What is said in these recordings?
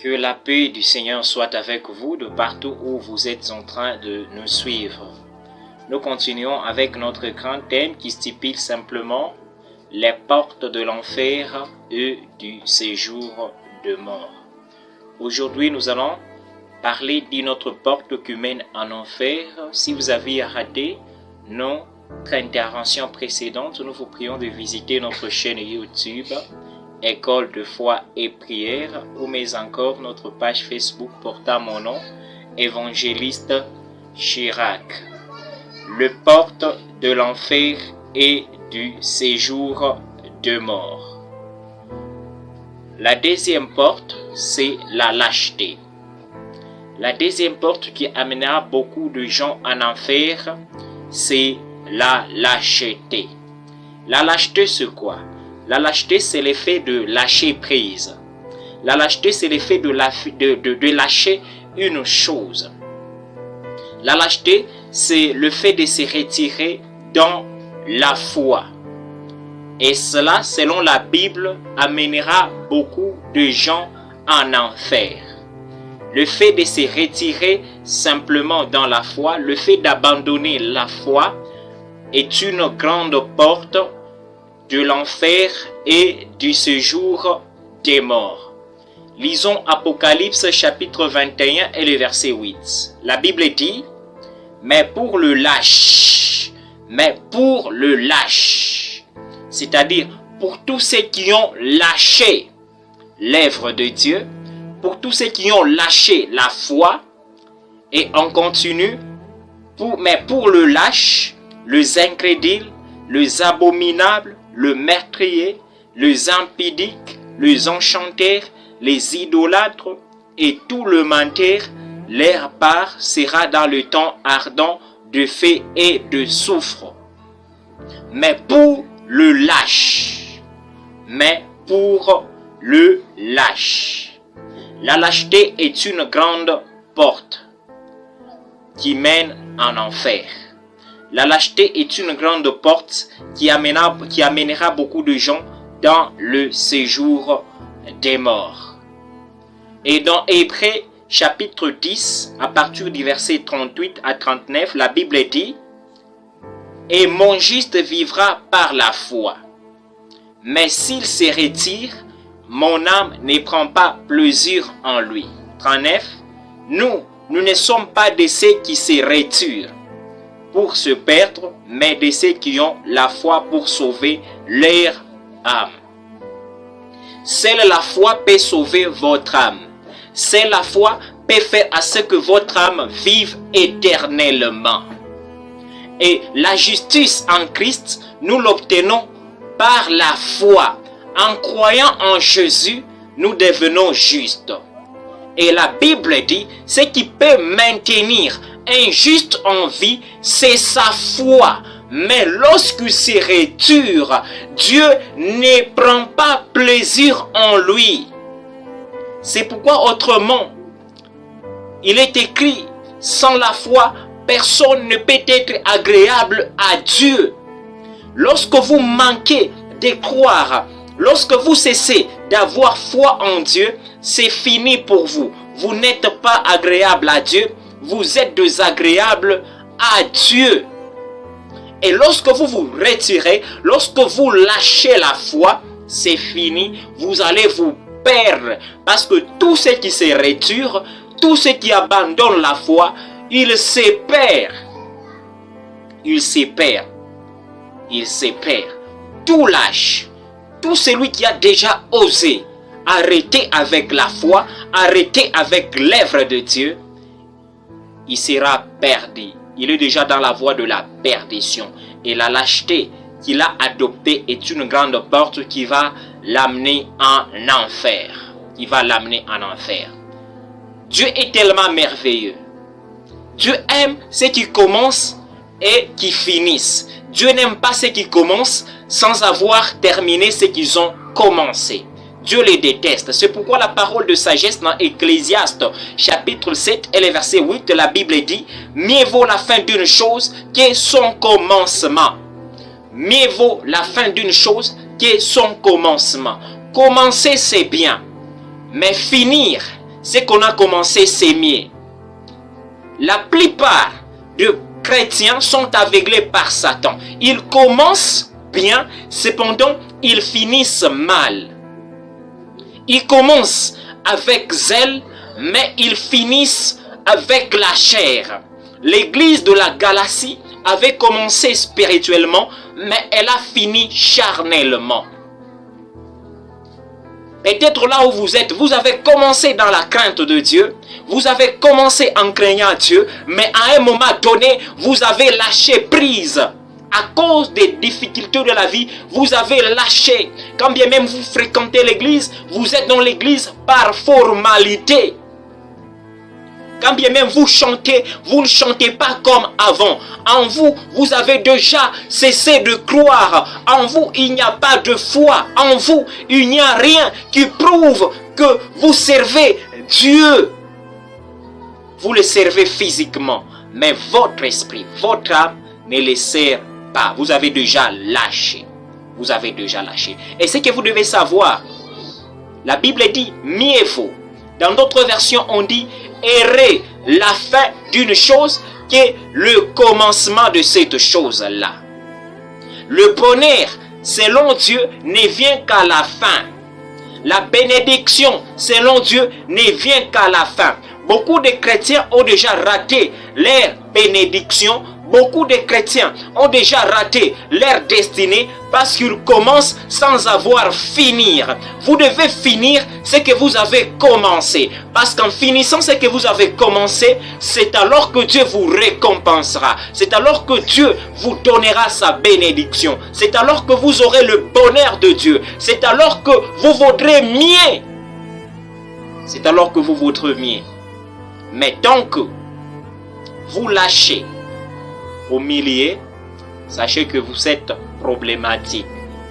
Que la paix du Seigneur soit avec vous de partout où vous êtes en train de nous suivre. Nous continuons avec notre grand thème qui stipule simplement les portes de l'enfer et du séjour de mort. Aujourd'hui, nous allons parler d'une autre porte qui mène en enfer. Si vous avez raté notre intervention précédente, nous vous prions de visiter notre chaîne YouTube École de foi et prière, ou mais encore notre page Facebook portant mon nom, Évangéliste Chirac. Le porte de l'enfer et du séjour de mort. La deuxième porte, c'est la lâcheté. La deuxième porte qui amènera beaucoup de gens en enfer, c'est la lâcheté. La lâcheté, c'est quoi? La lâcheté, c'est l'effet de lâcher prise. La lâcheté, c'est l'effet de lâcher une chose. La lâcheté, c'est le fait de se retirer dans la foi. Et cela, selon la Bible, amènera beaucoup de gens en enfer. Le fait de se retirer simplement dans la foi, le fait d'abandonner la foi, est une grande porte de l'enfer et du séjour des morts. Lisons Apocalypse chapitre 21 et le verset 8. La Bible dit, mais pour le lâche, c'est-à-dire pour tous ceux qui ont lâché l'œuvre de Dieu, pour tous ceux qui ont lâché la foi, et on continue, mais pour le lâche, les incrédules, les abominables, le meurtrier, les impudiques, les enchanteurs, les idolâtres et tout le menteur, leur part sera dans le temps ardent de feu et de soufre. Mais pour le lâche, la lâcheté est une grande porte qui mène en enfer. La lâcheté est une grande porte qui amènera beaucoup de gens dans le séjour des morts. Et dans Hébreux chapitre 10, à partir du verset 38 à 39, la Bible dit « Et mon juste vivra par la foi. Mais s'il se retire, mon âme ne prend pas plaisir en lui. » 39. Nous ne sommes pas de ceux qui se retirent pour se perdre, mais de ceux qui ont la foi pour sauver leur âme. Seule la foi peut sauver votre âme. Seule la foi peut faire à ce que votre âme vive éternellement. Et la justice en Christ, nous l'obtenons par la foi. En croyant en Jésus, nous devenons justes. Et la Bible dit, ce qui peut maintenir un juste en vie, c'est sa foi. Mais lorsqu'il se retire, Dieu ne prend pas plaisir en lui. C'est pourquoi autrement, il est écrit, sans la foi, personne ne peut être agréable à Dieu. Lorsque vous manquez de croire, lorsque vous cessez d'avoir foi en Dieu, c'est fini pour vous. Vous n'êtes pas agréable à Dieu, vous êtes désagréable à Dieu. Et lorsque vous vous retirez, lorsque vous lâchez la foi, c'est fini, vous allez vous perdre. Parce que tous ceux qui se retirent, tous ceux qui abandonnent la foi, ils se perdent. Ils se perdent. Ils se perdent. Tout lâche. Tout celui qui a déjà osé arrêter avec la foi, arrêter avec l'œuvre de Dieu, il sera perdu. Il est déjà dans la voie de la perdition. Et la lâcheté qu'il a adoptée est une grande porte qui va l'amener en enfer. Qui va l'amener en enfer. Dieu est tellement merveilleux. Dieu aime ceux qui commencent et qui finissent. Dieu n'aime pas ceux qui commencent sans avoir terminé ce qu'ils ont commencé. Dieu les déteste. C'est pourquoi la parole de sagesse dans Ecclésiaste chapitre 7 et le verset 8 de la Bible dit « Mieux vaut la fin d'une chose que son commencement. » Mieux vaut la fin d'une chose que son commencement. Commencer c'est bien, mais finir c'est qu'on a commencé à s'aimer. La plupart des chrétiens sont aveuglés par Satan. Ils commencent bien, cependant ils finissent mal. Ils commencent avec zèle, mais ils finissent avec la chair. L'église de la Galatie avait commencé spirituellement, mais elle a fini charnellement. Peut-être là où vous êtes, vous avez commencé dans la crainte de Dieu, vous avez commencé en craignant Dieu, mais à un moment donné, vous avez lâché prise. À cause des difficultés de la vie, vous avez lâché. Quand bien même vous fréquentez l'église, vous êtes dans l'église par formalité. Quand bien même vous chantez, vous ne chantez pas comme avant. En vous, vous avez déjà cessé de croire. En vous, il n'y a pas de foi. En vous, il n'y a rien qui prouve que vous servez Dieu. Vous le servez physiquement, mais votre esprit, votre âme ne le sert pas. Vous avez déjà lâché. Vous avez déjà lâché. Et ce que vous devez savoir, la Bible dit mieux vaut. Dans d'autres versions, on dit errer la fin d'une chose que le commencement de cette chose-là. Le bonheur, selon Dieu, ne vient qu'à la fin. La bénédiction, selon Dieu, ne vient qu'à la fin. Beaucoup de chrétiens ont déjà raté leur bénédiction. Beaucoup de chrétiens ont déjà raté leur destinée parce qu'ils commencent sans avoir fini. Vous devez finir ce que vous avez commencé. Parce qu'en finissant ce que vous avez commencé, c'est alors que Dieu vous récompensera. C'est alors que Dieu vous donnera sa bénédiction. C'est alors que vous aurez le bonheur de Dieu. C'est alors que vous vaudrez mieux. C'est alors que vous vaudrez mieux. Mais tant que vous lâchez au milieu, sachez que vous êtes problématique.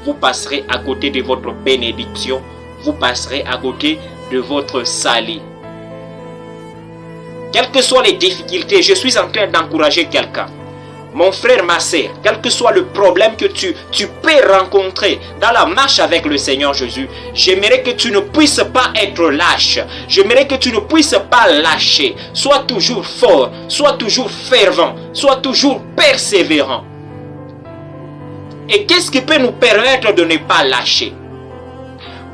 Vous passerez à côté de votre bénédiction. Vous passerez à côté de votre salut. Quelles que soient les difficultés, je suis en train d'encourager quelqu'un. Mon frère, ma sœur, quel que soit le problème que tu peux rencontrer dans la marche avec le Seigneur Jésus, j'aimerais que tu ne puisses pas être lâche. J'aimerais que tu ne puisses pas lâcher. Sois toujours fort, sois toujours fervent, sois toujours persévérant. Et qu'est-ce qui peut nous permettre de ne pas lâcher?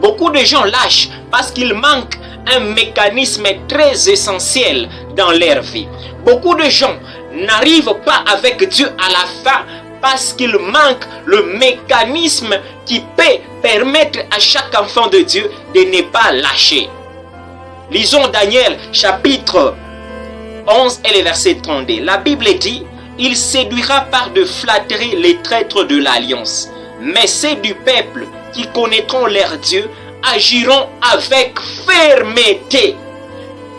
Beaucoup de gens lâchent parce qu'il manque un mécanisme très essentiel dans leur vie. Beaucoup de gens n'arrivent pas avec Dieu à la fin parce qu'il manque le mécanisme qui peut permettre à chaque enfant de Dieu de ne pas lâcher. Lisons Daniel chapitre 11 et le verset 32. La Bible dit: il séduira par de flatteries les traîtres de l'alliance, mais ceux du peuple qui connaîtront leur Dieu agiront avec fermeté.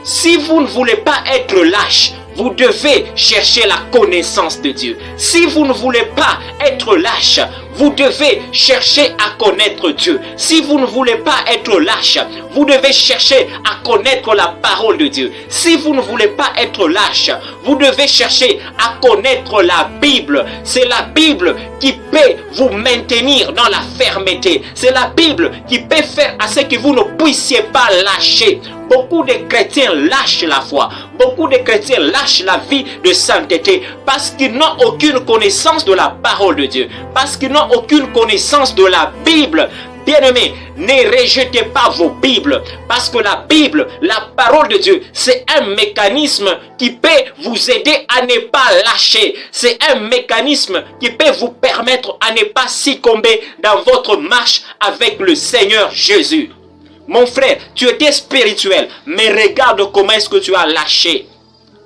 Si vous ne voulez pas être lâche, vous devez chercher la connaissance de Dieu. Si vous ne voulez pas être lâche, vous devez chercher à connaître Dieu. Si vous ne voulez pas être lâche, vous devez chercher à connaître la parole de Dieu. Si vous ne voulez pas être lâche, vous devez chercher à connaître la Bible. C'est la Bible qui peut vous maintenir dans la fermeté. C'est la Bible qui peut faire à ce que vous ne puissiez pas lâcher. Beaucoup de chrétiens lâchent la foi. Beaucoup de chrétiens lâchent la vie de sainteté parce qu'ils n'ont aucune connaissance de la parole de Dieu. Parce qu'ils n'ont aucune connaissance de la Bible. Bien-aimés, ne rejetez pas vos Bibles. Parce que la Bible, la parole de Dieu, c'est un mécanisme qui peut vous aider à ne pas lâcher. C'est un mécanisme qui peut vous permettre à ne pas succomber dans votre marche avec le Seigneur Jésus. Mon frère, tu étais spirituel, mais regarde comment est-ce que tu as lâché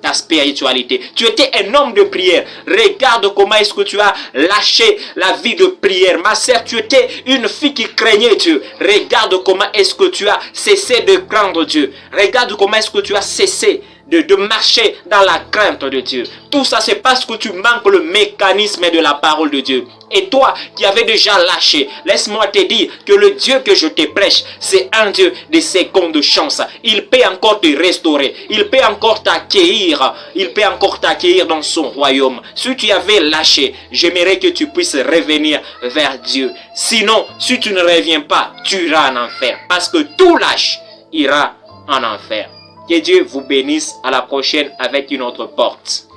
ta spiritualité. Tu étais un homme de prière. Regarde comment est-ce que tu as lâché la vie de prière. Ma sœur, tu étais une fille qui craignait Dieu. Regarde comment est-ce que tu as cessé de craindre Dieu. Regarde comment est-ce que tu as cessé de marcher dans la crainte de Dieu. Tout ça, c'est parce que tu manques le mécanisme de la parole de Dieu. Et toi qui avais déjà lâché, laisse-moi te dire que le Dieu que je te prêche, c'est un Dieu de seconde chance. Il peut encore te restaurer. Il peut encore t'accueillir. Il peut encore t'accueillir dans son royaume. Si tu avais lâché, j'aimerais que tu puisses revenir vers Dieu. Sinon, si tu ne reviens pas, tu iras en enfer. Parce que tout lâche ira en enfer. Que Dieu vous bénisse. À la prochaine avec une autre porte.